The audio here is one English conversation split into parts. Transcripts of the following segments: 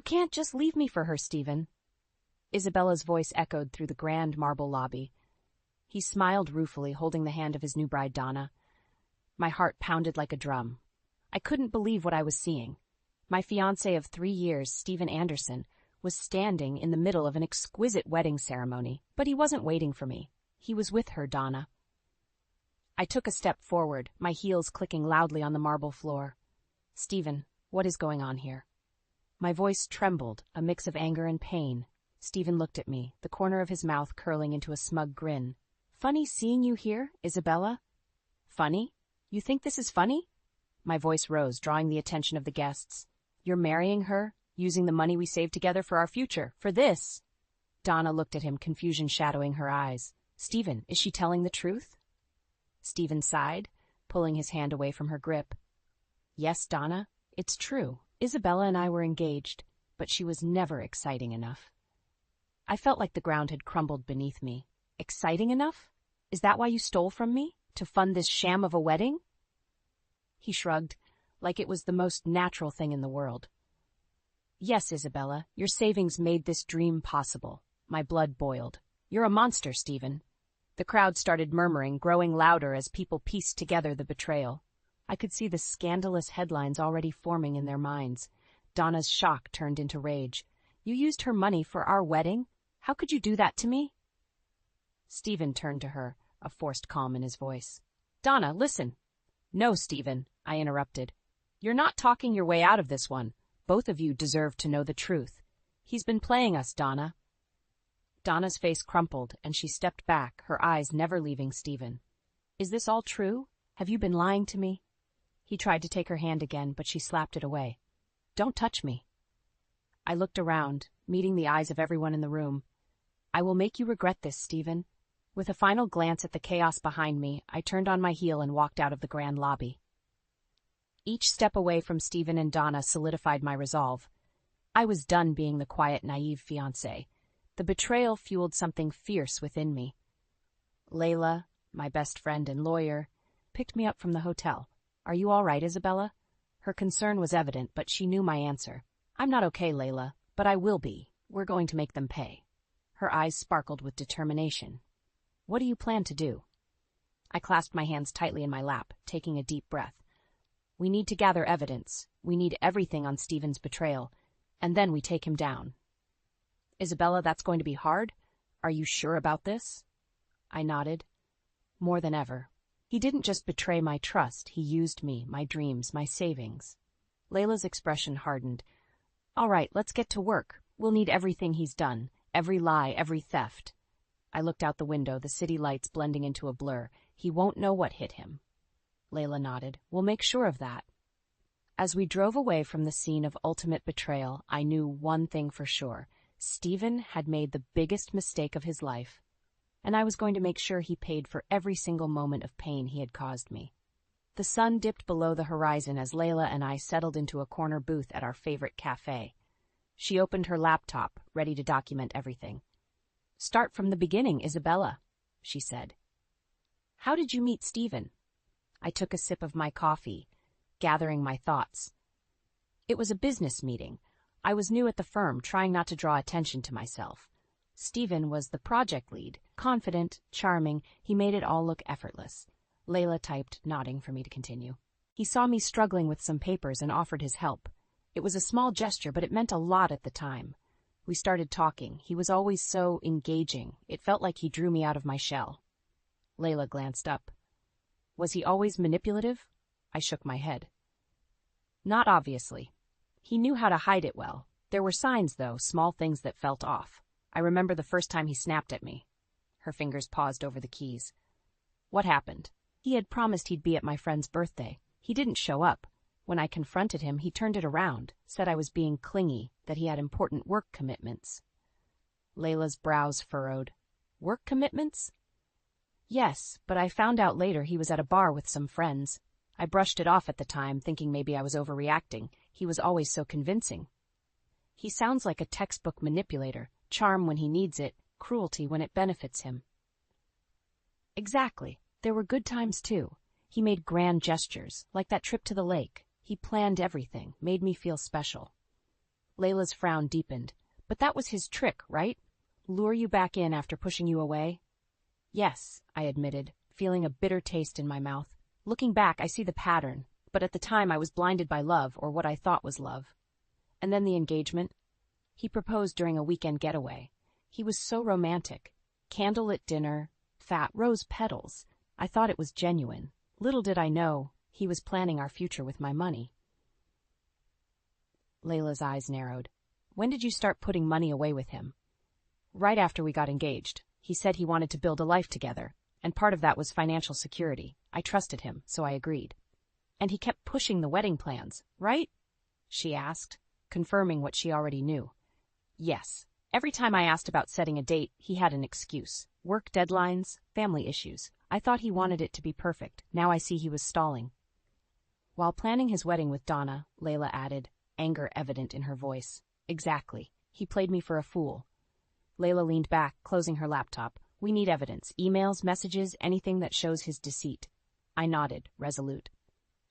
You can't just leave me for her, Stephen. Isabella's voice echoed through the grand marble lobby. He smiled ruefully, holding the hand of his new bride, Donna. My heart pounded like a drum. I couldn't believe what I was seeing. My fiancé of 3 years, Stephen Anderson, was standing in the middle of an exquisite wedding ceremony, but he wasn't waiting for me. He was with her, Donna. I took a step forward, my heels clicking loudly on the marble floor. Stephen, what is going on here? My voice trembled, a mix of anger and pain. Stephen looked at me, the corner of his mouth curling into a smug grin. Funny seeing you here, Isabella? Funny? You think this is funny? My voice rose, drawing the attention of the guests. You're marrying her, using the money we saved together for our future, for this. Donna looked at him, confusion shadowing her eyes. Stephen, is she telling the truth? Stephen sighed, pulling his hand away from her grip. Yes, Donna, it's true. Isabella and I were engaged, but she was never exciting enough. I felt like the ground had crumbled beneath me. Exciting enough? Is that why you stole from me? To fund this sham of a wedding? He shrugged, like it was the most natural thing in the world. Yes, Isabella, your savings made this dream possible. My blood boiled. You're a monster, Stephen. The crowd started murmuring, growing louder as people pieced together the betrayal. I could see the scandalous headlines already forming in their minds. Donna's shock turned into rage. You used her money for our wedding? How could you do that to me? Stephen turned to her, a forced calm in his voice. Donna, listen. No, Stephen, I interrupted. You're not talking your way out of this one. Both of you deserve to know the truth. He's been playing us, Donna. Donna's face crumpled, and she stepped back, her eyes never leaving Stephen. Is this all true? Have you been lying to me? He tried to take her hand again, but she slapped it away. Don't touch me. I looked around, meeting the eyes of everyone in the room. I will make you regret this, Stephen. With a final glance at the chaos behind me, I turned on my heel and walked out of the grand lobby. Each step away from Stephen and Donna solidified my resolve. I was done being the quiet, naive fiancé. The betrayal fueled something fierce within me. Layla, my best friend and lawyer, picked me up from the hotel. Are you all right, Isabella? Her concern was evident, but she knew my answer. I'm not okay, Layla, but I will be. We're going to make them pay. Her eyes sparkled with determination. What do you plan to do? I clasped my hands tightly in my lap, taking a deep breath. We need to gather evidence. We need everything on Stephen's betrayal, and then we take him down. Isabella, that's going to be hard? Are you sure about this? I nodded. More than ever. He didn't just betray my trust, he used me, my dreams, my savings. Layla's expression hardened. All right, let's get to work. We'll need everything he's done, every lie, every theft. I looked out the window, the city lights blending into a blur. He won't know what hit him. Layla nodded. We'll make sure of that. As we drove away from the scene of ultimate betrayal, I knew one thing for sure. Stephen had made the biggest mistake of his life, and I was going to make sure he paid for every single moment of pain he had caused me. The sun dipped below the horizon as Layla and I settled into a corner booth at our favorite cafe. She opened her laptop, ready to document everything. Start from the beginning, Isabella, she said. How did you meet Stephen? I took a sip of my coffee, gathering my thoughts. It was a business meeting. I was new at the firm, trying not to draw attention to myself. Stephen was the project lead, confident, charming. He made it all look effortless. Layla typed, nodding for me to continue. He saw me struggling with some papers and offered his help. It was a small gesture, but it meant a lot at the time. We started talking. He was always so engaging. It felt like he drew me out of my shell. Layla glanced up. Was he always manipulative? I shook my head. Not obviously. He knew how to hide it well. There were signs, though, small things that felt off. I remember the first time he snapped at me. Her fingers paused over the keys. What happened? He had promised he'd be at my friend's birthday. He didn't show up. When I confronted him, he turned it around, said I was being clingy, that he had important work commitments. Layla's brows furrowed. Work commitments? Yes, but I found out later he was at a bar with some friends. I brushed it off at the time, thinking maybe I was overreacting. He was always so convincing. He sounds like a textbook manipulator, charm when he needs it, cruelty when it benefits him. Exactly. There were good times, too. He made grand gestures, like that trip to the lake. He planned everything, made me feel special. Layla's frown deepened. But that was his trick, right? Lure you back in after pushing you away? Yes, I admitted, feeling a bitter taste in my mouth. Looking back, I see the pattern, but at the time I was blinded by love, or what I thought was love. And then the engagement. He proposed during a weekend getaway. He was so romantic. Candlelit dinner, fat rose petals. I thought it was genuine. Little did I know, he was planning our future with my money. Layla's eyes narrowed. When did you start putting money away with him? Right after we got engaged. He said he wanted to build a life together, and part of that was financial security. I trusted him, so I agreed. And he kept pushing the wedding plans, right? She asked, confirming what she already knew. Yes. Every time I asked about setting a date, he had an excuse. Work deadlines, family issues. I thought he wanted it to be perfect. Now I see he was stalling. While planning his wedding with Donna, Layla added, anger evident in her voice. Exactly. He played me for a fool. Layla leaned back, closing her laptop. We need evidence. Emails, messages, anything that shows his deceit. I nodded, resolute.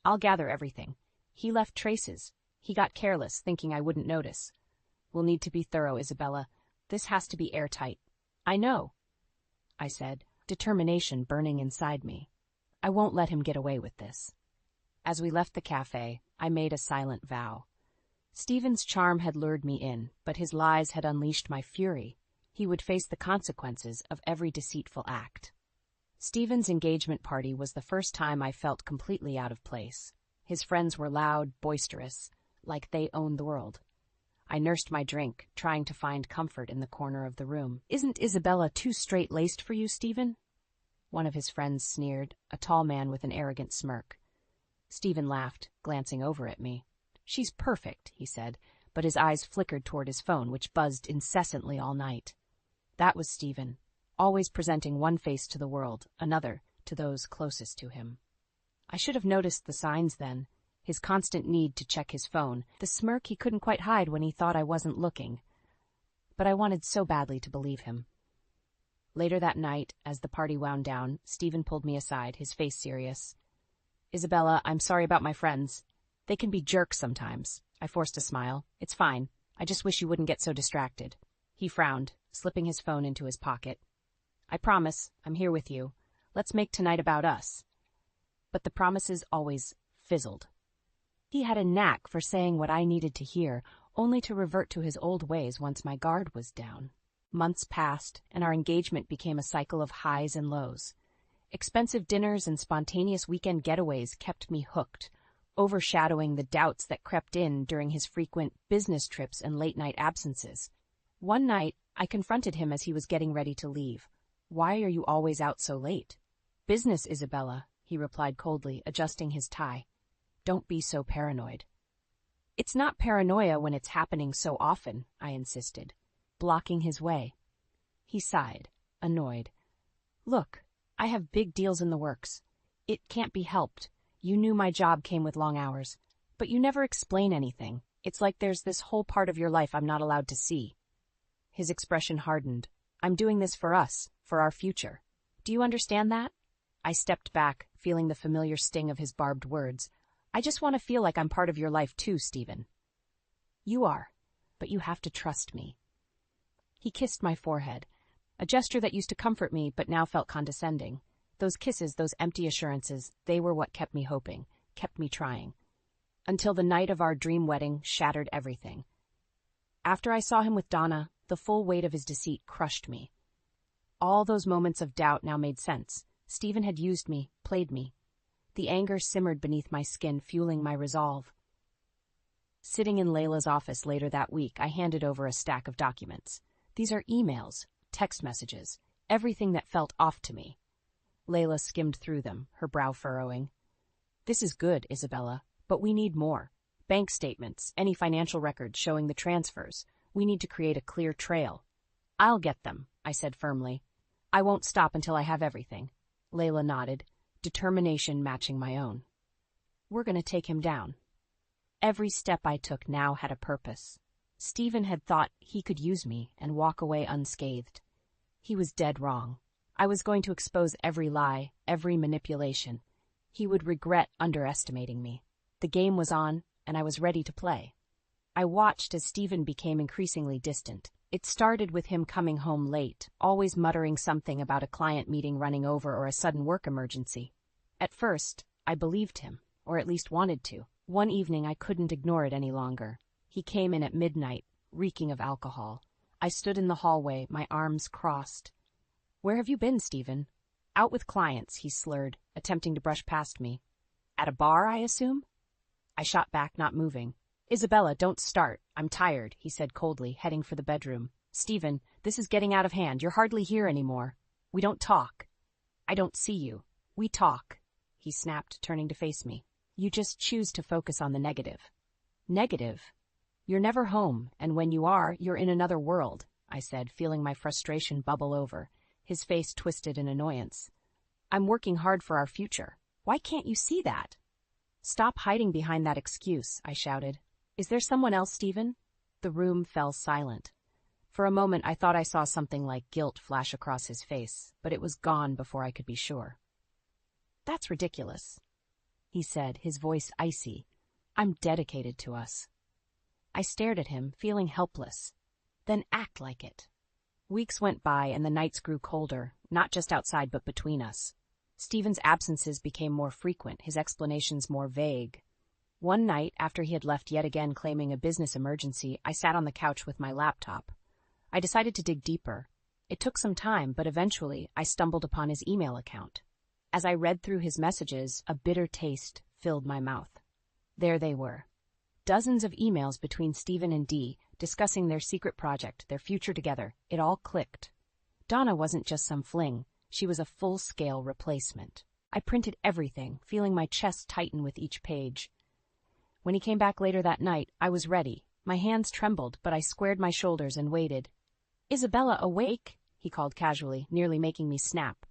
I'll gather everything. He left traces. He got careless, thinking I wouldn't notice. We'll need to be thorough, Isabella. This has to be airtight. I know, I said, determination burning inside me. I won't let him get away with this. As we left the cafe, I made a silent vow. Stephen's charm had lured me in, but his lies had unleashed my fury. He would face the consequences of every deceitful act. Stephen's engagement party was the first time I felt completely out of place. His friends were loud, boisterous, like they owned the world. I nursed my drink, trying to find comfort in the corner of the room. Isn't Isabella too straight-laced for you, Stephen? One of his friends sneered, a tall man with an arrogant smirk. Stephen laughed, glancing over at me. She's perfect, he said, but his eyes flickered toward his phone, which buzzed incessantly all night. That was Stephen, always presenting one face to the world, another to those closest to him. I should have noticed the signs then, his constant need to check his phone, the smirk he couldn't quite hide when he thought I wasn't looking. But I wanted so badly to believe him. Later that night, as the party wound down, Stephen pulled me aside, his face serious. Isabella, I'm sorry about my friends. They can be jerks sometimes. I forced a smile. It's fine. I just wish you wouldn't get so distracted. He frowned, slipping his phone into his pocket. I promise, I'm here with you. Let's make tonight about us. But the promises always fizzled. He had a knack for saying what I needed to hear, only to revert to his old ways once my guard was down. Months passed, and our engagement became a cycle of highs and lows. Expensive dinners and spontaneous weekend getaways kept me hooked, overshadowing the doubts that crept in during his frequent business trips and late-night absences. One night, I confronted him as he was getting ready to leave. Why are you always out so late? Business, Isabella, he replied coldly, adjusting his tie. Don't be so paranoid. It's not paranoia when it's happening so often, I insisted, blocking his way. He sighed, annoyed. Look, I have big deals in the works. It can't be helped. You knew my job came with long hours, but you never explain anything. It's like there's this whole part of your life I'm not allowed to see. His expression hardened. I'm doing this for us, for our future. Do you understand that? I stepped back, feeling the familiar sting of his barbed words. I just want to feel like I'm part of your life too, Stephen. You are, but you have to trust me. He kissed my forehead, a gesture that used to comfort me but now felt condescending. Those kisses, those empty assurances, they were what kept me hoping, kept me trying. Until the night of our dream wedding shattered everything. After I saw him with Donna, the full weight of his deceit crushed me. All those moments of doubt now made sense. Stephen had used me, played me. The anger simmered beneath my skin, fueling my resolve. Sitting in Layla's office later that week, I handed over a stack of documents. These are emails, text messages, everything that felt off to me. Layla skimmed through them, her brow furrowing. This is good, Isabella, but we need more. Bank statements, any financial records showing the transfers. We need to create a clear trail. I'll get them, I said firmly. I won't stop until I have everything. Layla nodded, determination matching my own. We're going to take him down. Every step I took now had a purpose. Stephen had thought he could use me and walk away unscathed. He was dead wrong. I was going to expose every lie, every manipulation. He would regret underestimating me. The game was on, and I was ready to play. I watched as Stephen became increasingly distant. It started with him coming home late, always muttering something about a client meeting running over or a sudden work emergency. At first, I believed him, or at least wanted to. One evening I couldn't ignore it any longer. He came in at midnight, reeking of alcohol. I stood in the hallway, my arms crossed. "Where have you been, Stephen?" "Out with clients," he slurred, attempting to brush past me. "At a bar, I assume?" I shot back, not moving. "Isabella, don't start. I'm tired," he said coldly, heading for the bedroom. "Stephen, this is getting out of hand. You're hardly here anymore. We don't talk." "I don't see you. We talk," he snapped, turning to face me. "You just choose to focus on the negative." "Negative? You're never home, and when you are, you're in another world," I said, feeling my frustration bubble over. His face twisted in annoyance. "I'm working hard for our future. Why can't you see that?" "Stop hiding behind that excuse," I shouted. "Is there someone else, Stephen?" The room fell silent. For a moment I thought I saw something like guilt flash across his face, but it was gone before I could be sure. "That's ridiculous," he said, his voice icy. "I'm dedicated to us." I stared at him, feeling helpless. "Then act like it." Weeks went by and the nights grew colder, not just outside but between us. Stephen's absences became more frequent, his explanations more vague. One night, after he had left yet again claiming a business emergency, I sat on the couch with my laptop. I decided to dig deeper. It took some time, but eventually I stumbled upon his email account. As I read through his messages, a bitter taste filled my mouth. There they were. Dozens of emails between Stephen and Dee, discussing their secret project, their future together. It all clicked. Donna wasn't just some fling. She was a full-scale replacement. I printed everything, feeling my chest tighten with each page. When he came back later that night, I was ready. My hands trembled, but I squared my shoulders and waited. "Isabella, awake?" he called casually, nearly making me snap.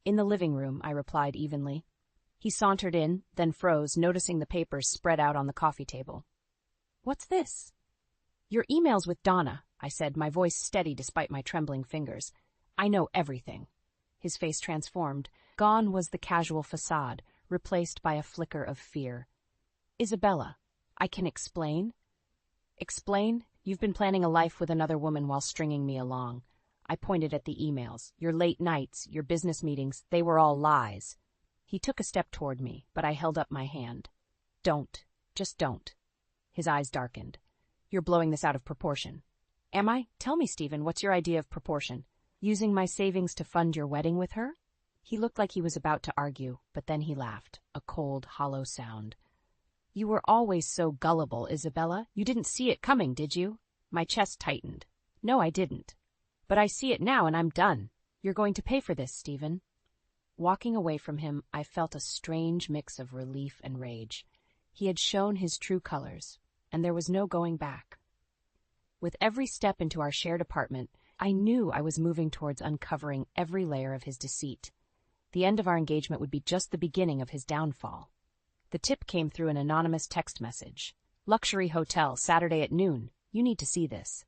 "In the living room," I replied evenly. He sauntered in, then froze, noticing the papers spread out on the coffee table. "What's this?" "Your emails with Donna," I said, my voice steady despite my trembling fingers. "I know everything." His face transformed. Gone was the casual facade, replaced by a flicker of fear. "Isabella, I can explain." "Explain? You've been planning a life with another woman while stringing me along." I pointed at the emails. "Your late nights, your business meetings, they were all lies." He took a step toward me, but I held up my hand. "Don't. Just don't." His eyes darkened. "You're blowing this out of proportion." "Am I? Tell me, Stephen, what's your idea of proportion? Using my savings to fund your wedding with her?" He looked like he was about to argue, but then he laughed, a cold, hollow sound. "You were always so gullible, Isabella. You didn't see it coming, did you?" My chest tightened. "No, I didn't. But I see it now and I'm done. You're going to pay for this, Stephen." Walking away from him, I felt a strange mix of relief and rage. He had shown his true colors, and there was no going back. With every step into our shared apartment, I knew I was moving towards uncovering every layer of his deceit. The end of our engagement would be just the beginning of his downfall. The tip came through an anonymous text message. "Luxury hotel, Saturday at noon. You need to see this."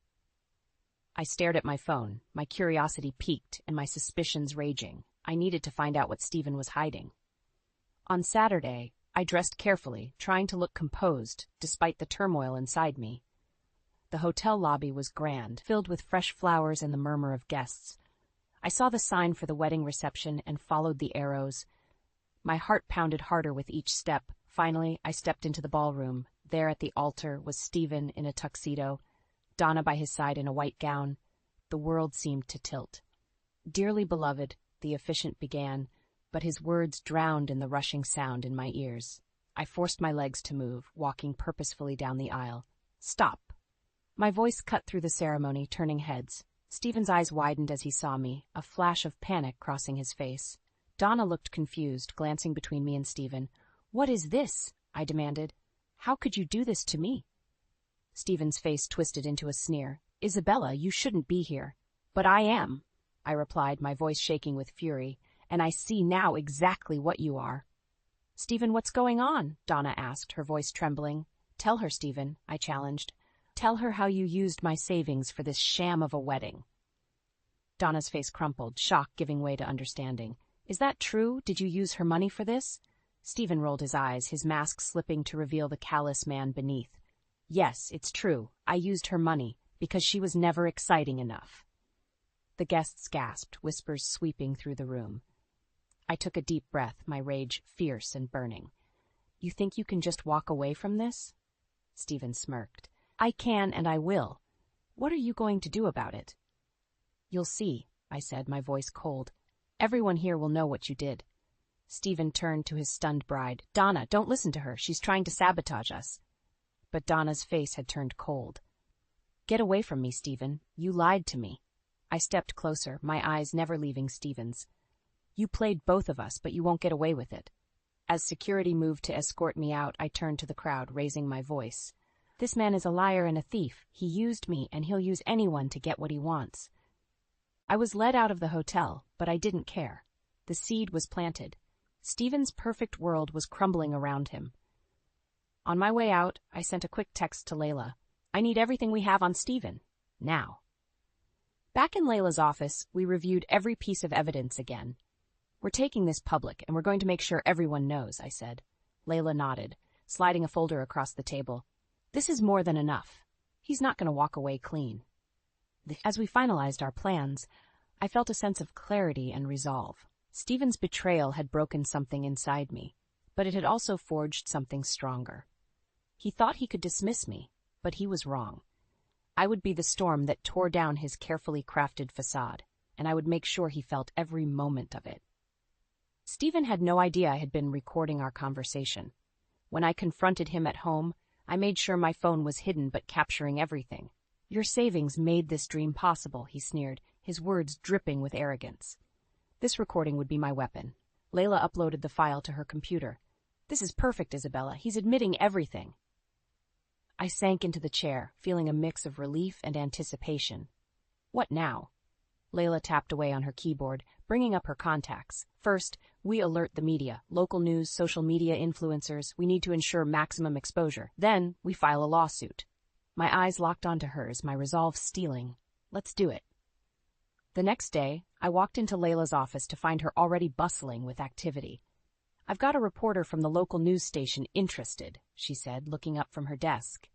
I stared at my phone, my curiosity piqued and my suspicions raging. I needed to find out what Stephen was hiding. On Saturday, I dressed carefully, trying to look composed, despite the turmoil inside me. The hotel lobby was grand, filled with fresh flowers and the murmur of guests. I saw the sign for the wedding reception and followed the arrows. My heart pounded harder with each step. Finally, I stepped into the ballroom. There at the altar was Stephen in a tuxedo, Donna by his side in a white gown. The world seemed to tilt. "Dearly beloved," the officiant began, but his words drowned in the rushing sound in my ears. I forced my legs to move, walking purposefully down the aisle. "Stop." My voice cut through the ceremony, turning heads. Stephen's eyes widened as he saw me, a flash of panic crossing his face. Donna looked confused, glancing between me and Stephen. "What is this?" I demanded. "How could you do this to me?" Stephen's face twisted into a sneer. "Isabella, you shouldn't be here." "But I am," I replied, my voice shaking with fury, "and I see now exactly what you are." "Stephen, what's going on?" Donna asked, her voice trembling. "Tell her, Stephen," I challenged. "Tell her how you used my savings for this sham of a wedding." Donna's face crumpled, shock giving way to understanding. "Is that true? Did you use her money for this?" Stephen rolled his eyes, his mask slipping to reveal the callous man beneath. Yes, it's true. I used her money because she was never exciting enough. The guests gasped, whispers sweeping through the room. I took a deep breath, my rage fierce and burning. You think you can just walk away from this? Stephen smirked. I can and I will. What are you going to do about it? You'll see, I said, my voice cold. Everyone here will know what you did. Stephen turned to his stunned bride. Donna, don't listen to her. She's trying to sabotage us. But Donna's face had turned cold. Get away from me, Stephen. You lied to me. I stepped closer, my eyes never leaving Stephen's. You played both of us, but you won't get away with it. As security moved to escort me out, I turned to the crowd, raising my voice. This man is a liar and a thief. He used me, and he'll use anyone to get what he wants. I was led out of the hotel, but I didn't care. The seed was planted. Stephen's perfect world was crumbling around him. On my way out, I sent a quick text to Layla. I need everything we have on Stephen. Now. Back in Layla's office, we reviewed every piece of evidence again. We're taking this public, and we're going to make sure everyone knows, I said. Layla nodded, sliding a folder across the table. This is more than enough. He's not going to walk away clean. As we finalized our plans, I felt a sense of clarity and resolve. Stephen's betrayal had broken something inside me, but it had also forged something stronger. He thought he could dismiss me, but he was wrong. I would be the storm that tore down his carefully crafted facade, and I would make sure he felt every moment of it. Stephen had no idea I had been recording our conversation. When I confronted him at home, I made sure my phone was hidden but capturing everything. Your savings made this dream possible, he sneered, his words dripping with arrogance. This recording would be my weapon. Layla uploaded the file to her computer. This is perfect, Isabella. He's admitting everything. I sank into the chair, feeling a mix of relief and anticipation. What now? Layla tapped away on her keyboard, bringing up her contacts. First, we alert the media, local news, social media influencers. We need to ensure maximum exposure. Then, we file a lawsuit. My eyes locked onto hers, my resolve steeling. Let's do it. The next day, I walked into Layla's office to find her already bustling with activity. I've got a reporter from the local news station interested, she said, looking up from her desk.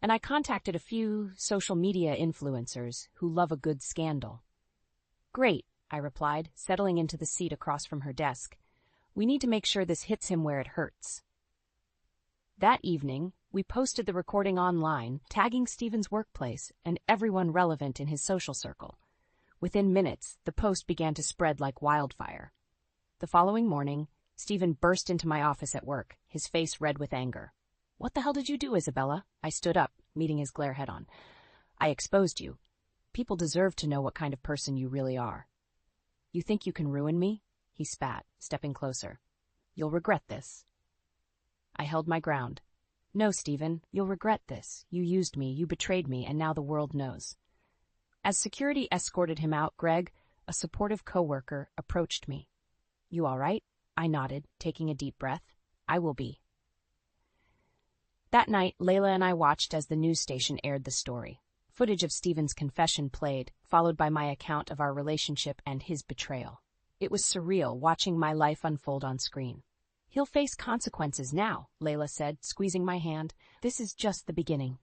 And I contacted a few social media influencers who love a good scandal. Great, I replied, settling into the seat across from her desk. We need to make sure this hits him where it hurts. That evening, we posted the recording online, tagging Stephen's workplace and everyone relevant in his social circle. Within minutes, the post began to spread like wildfire. The following morning, Stephen burst into my office at work, his face red with anger. What the hell did you do, Isabella? I stood up, meeting his glare head-on. I exposed you. People deserve to know what kind of person you really are. You think you can ruin me? He spat, stepping closer. You'll regret this. I held my ground. No, Stephen, you'll regret this. You used me, you betrayed me, and now the world knows. As security escorted him out, Greg, a supportive coworker, approached me. You all right? I nodded, taking a deep breath. I will be. That night, Layla and I watched as the news station aired the story. Footage of Stephen's confession played, followed by my account of our relationship and his betrayal. It was surreal watching my life unfold on screen. He'll face consequences now, Layla said, squeezing my hand. This is just the beginning.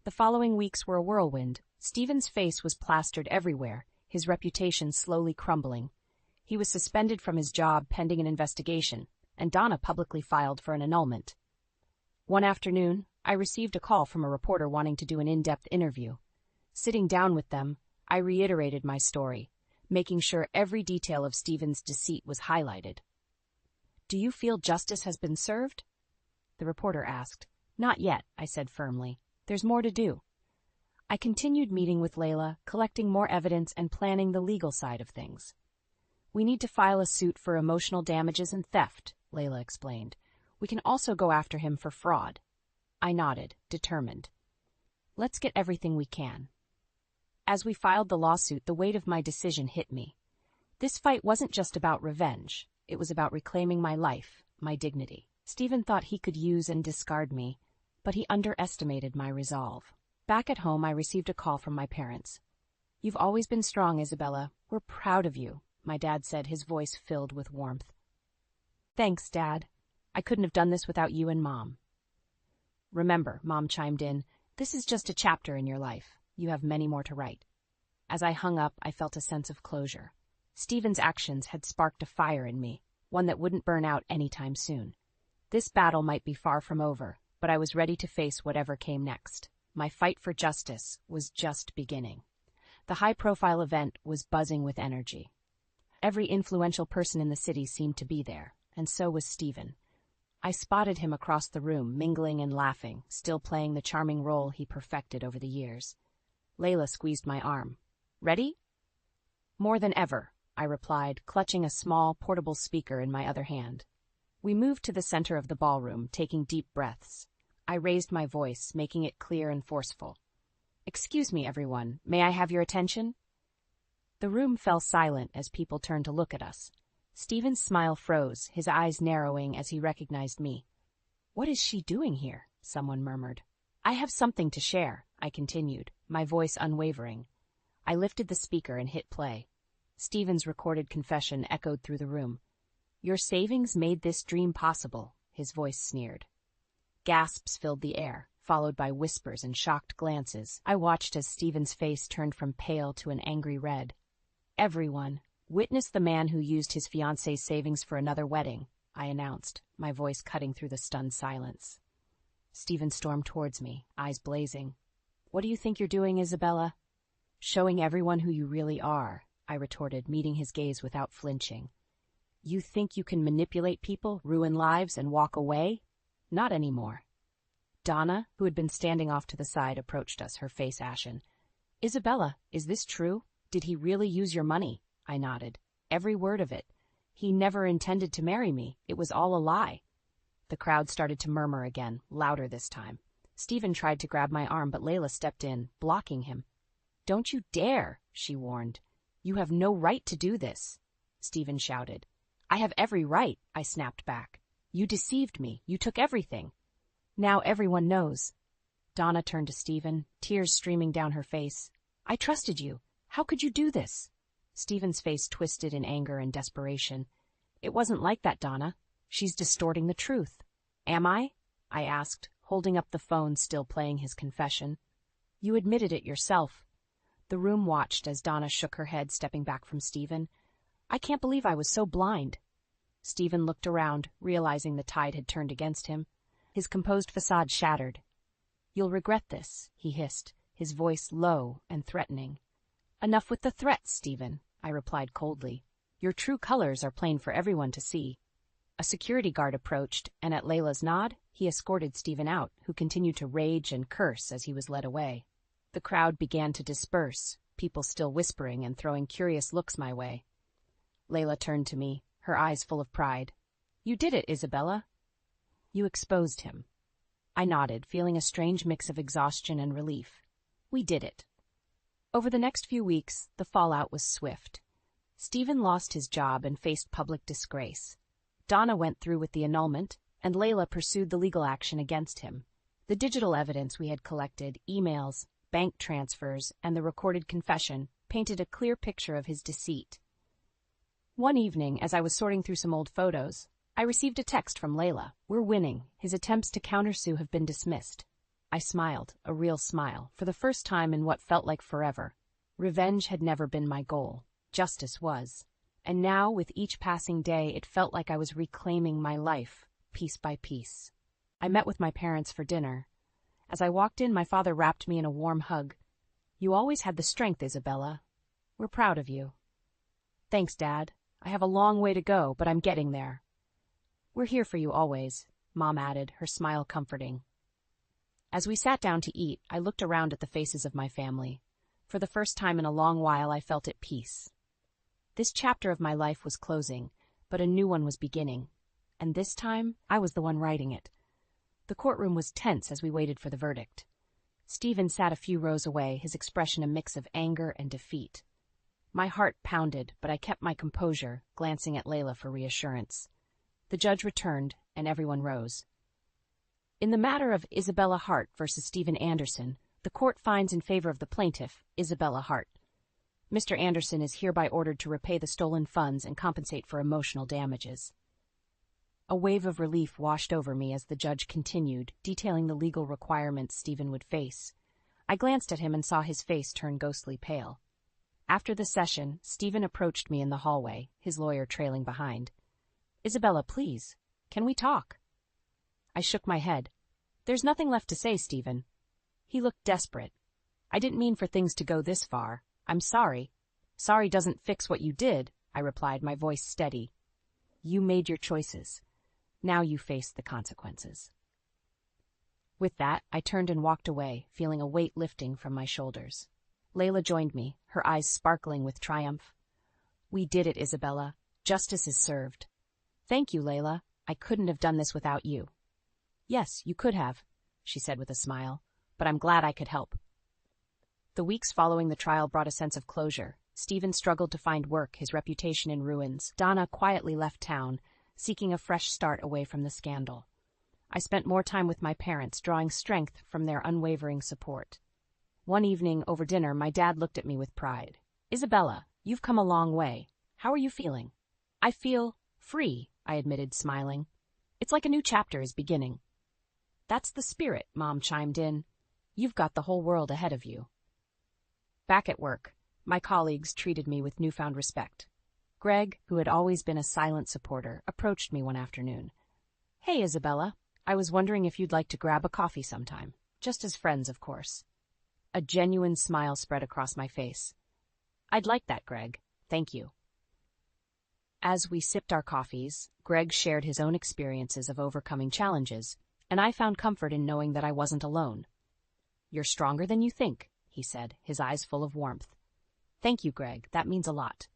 The following weeks were a whirlwind. Stephen's face was plastered everywhere, his reputation slowly crumbling. He was suspended from his job pending an investigation, and Donna publicly filed for an annulment. One afternoon, I received a call from a reporter wanting to do an in-depth interview. Sitting down with them, I reiterated my story, making sure every detail of Stephen's deceit was highlighted. Do you feel justice has been served? The reporter asked. Not yet, I said firmly. There's more to do. I continued meeting with Layla, collecting more evidence and planning the legal side of things. We need to file a suit for emotional damages and theft, Layla explained. We can also go after him for fraud. I nodded, determined. Let's get everything we can. As we filed the lawsuit, the weight of my decision hit me. This fight wasn't just about revenge. It was about reclaiming my life, my dignity. Stephen thought he could use and discard me, but he underestimated my resolve. Back at home, I received a call from my parents. You've always been strong, Isabella. We're proud of you, my dad said, his voice filled with warmth. Thanks, Dad. I couldn't have done this without you and Mom. Remember, Mom chimed in, this is just a chapter in your life. You have many more to write. As I hung up, I felt a sense of closure. Stephen's actions had sparked a fire in me, one that wouldn't burn out anytime soon. This battle might be far from over, but I was ready to face whatever came next. My fight for justice was just beginning. The high-profile event was buzzing with energy. Every influential person in the city seemed to be there, and so was Stephen. I spotted him across the room, mingling and laughing, still playing the charming role he perfected over the years. Layla squeezed my arm. Ready? More than ever, I replied, clutching a small, portable speaker in my other hand. We moved to the center of the ballroom, taking deep breaths. I raised my voice, making it clear and forceful. Excuse me, everyone. May I have your attention? The room fell silent as people turned to look at us. Stephen's smile froze, his eyes narrowing as he recognized me. What is she doing here? Someone murmured. I have something to share, I continued, my voice unwavering. I lifted the speaker and hit play. Stephen's recorded confession echoed through the room. Your savings made this dream possible, his voice sneered. Gasps filled the air, followed by whispers and shocked glances. I watched as Stephen's face turned from pale to an angry red. Everyone, witness the man who used his fiancé's savings for another wedding, I announced, my voice cutting through the stunned silence. Stephen stormed towards me, eyes blazing. What do you think you're doing, Isabella? Showing everyone who you really are, I retorted, meeting his gaze without flinching. You think you can manipulate people, ruin lives, and walk away? Not anymore. Donna, who had been standing off to the side, approached us, her face ashen. Isabella, is this true? Did he really use your money? I nodded. Every word of it. He never intended to marry me. It was all a lie. The crowd started to murmur again, louder this time. Stephen tried to grab my arm, but Layla stepped in, blocking him. Don't you dare, she warned. You have no right to do this, Stephen shouted. I have every right, I snapped back. You deceived me. You took everything. Now everyone knows. Donna turned to Stephen, tears streaming down her face. I trusted you. How could you do this? Stephen's face twisted in anger and desperation. It wasn't like that, Donna. She's distorting the truth. Am I? I asked, holding up the phone, still playing his confession. You admitted it yourself. The room watched as Donna shook her head, stepping back from Stephen. I can't believe I was so blind. Stephen looked around, realizing the tide had turned against him. His composed facade shattered. You'll regret this, he hissed, his voice low and threatening. Enough with the threats, Stephen, I replied coldly. Your true colors are plain for everyone to see. A security guard approached, and at Layla's nod, he escorted Stephen out, who continued to rage and curse as he was led away. The crowd began to disperse, people still whispering and throwing curious looks my way. Layla turned to me, her eyes full of pride. You did it, Isabella. You exposed him. I nodded, feeling a strange mix of exhaustion and relief. We did it. Over the next few weeks, the fallout was swift. Stephen lost his job and faced public disgrace. Donna went through with the annulment, and Layla pursued the legal action against him. The digital evidence we had collected, emails, bank transfers, and the recorded confession, painted a clear picture of his deceit. One evening, as I was sorting through some old photos, I received a text from Layla. We're winning. His attempts to countersue have been dismissed. I smiled, a real smile, for the first time in what felt like forever. Revenge had never been my goal. Justice was. And now, with each passing day, it felt like I was reclaiming my life, piece by piece. I met with my parents for dinner. As I walked in, my father wrapped me in a warm hug. You always had the strength, Isabella. We're proud of you. Thanks, Dad. I have a long way to go, but I'm getting there. We're here for you always, Mom added, her smile comforting. As we sat down to eat, I looked around at the faces of my family. For the first time in a long while, I felt at peace. This chapter of my life was closing, but a new one was beginning. And this time, I was the one writing it. The courtroom was tense as we waited for the verdict. Stephen sat a few rows away, his expression a mix of anger and defeat. My heart pounded, but I kept my composure, glancing at Layla for reassurance. The judge returned, and everyone rose. In the matter of Isabella Hart versus Stephen Anderson, the court finds in favor of the plaintiff, Isabella Hart. Mr. Anderson is hereby ordered to repay the stolen funds and compensate for emotional damages. A wave of relief washed over me as the judge continued, detailing the legal requirements Stephen would face. I glanced at him and saw his face turn ghostly pale. After the session, Stephen approached me in the hallway, his lawyer trailing behind. "Isabella, please, can we talk?" I shook my head. "There's nothing left to say, Stephen." He looked desperate. "I didn't mean for things to go this far. I'm sorry." "Sorry doesn't fix what you did," I replied, my voice steady. "You made your choices. Now you face the consequences." With that, I turned and walked away, feeling a weight lifting from my shoulders. Layla joined me, her eyes sparkling with triumph. "We did it, Isabella. Justice is served." "Thank you, Layla. I couldn't have done this without you." "Yes, you could have," she said with a smile, "but I'm glad I could help." The weeks following the trial brought a sense of closure. Stephen struggled to find work, his reputation in ruins. Donna quietly left town, seeking a fresh start away from the scandal. I spent more time with my parents, drawing strength from their unwavering support. One evening, over dinner, my dad looked at me with pride. "Isabella, you've come a long way. How are you feeling?" "I feel free," I admitted, smiling. "It's like a new chapter is beginning." "That's the spirit," Mom chimed in. "You've got the whole world ahead of you." Back at work, my colleagues treated me with newfound respect. Greg, who had always been a silent supporter, approached me one afternoon. "Hey, Isabella, I was wondering if you'd like to grab a coffee sometime. Just as friends, of course." A genuine smile spread across my face. "I'd like that, Greg. Thank you." As we sipped our coffees, Greg shared his own experiences of overcoming challenges, and I found comfort in knowing that I wasn't alone. "You're stronger than you think," he said, his eyes full of warmth. "Thank you, Greg. That means a lot."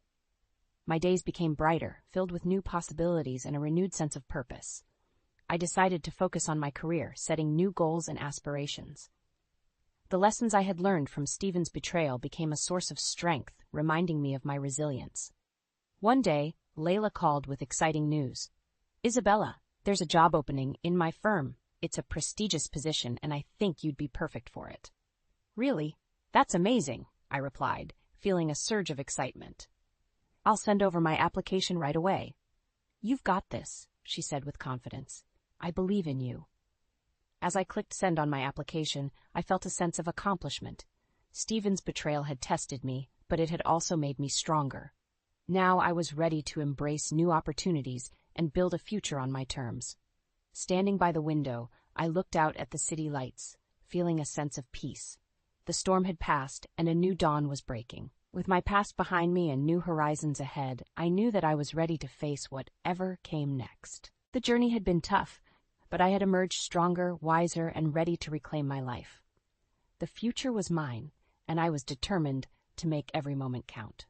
My days became brighter, filled with new possibilities and a renewed sense of purpose. I decided to focus on my career, setting new goals and aspirations. The lessons I had learned from Stephen's betrayal became a source of strength, reminding me of my resilience. One day, Layla called with exciting news. "Isabella, there's a job opening in my firm. It's a prestigious position, and I think you'd be perfect for it." "Really? That's amazing," I replied, feeling a surge of excitement. "I'll send over my application right away." "You've got this," she said with confidence. "I believe in you." As I clicked send on my application, I felt a sense of accomplishment. Stephen's betrayal had tested me, but it had also made me stronger. Now I was ready to embrace new opportunities and build a future on my terms. Standing by the window, I looked out at the city lights, feeling a sense of peace. The storm had passed, and a new dawn was breaking. With my past behind me and new horizons ahead, I knew that I was ready to face whatever came next. The journey had been tough, but I had emerged stronger, wiser, and ready to reclaim my life. The future was mine, and I was determined to make every moment count.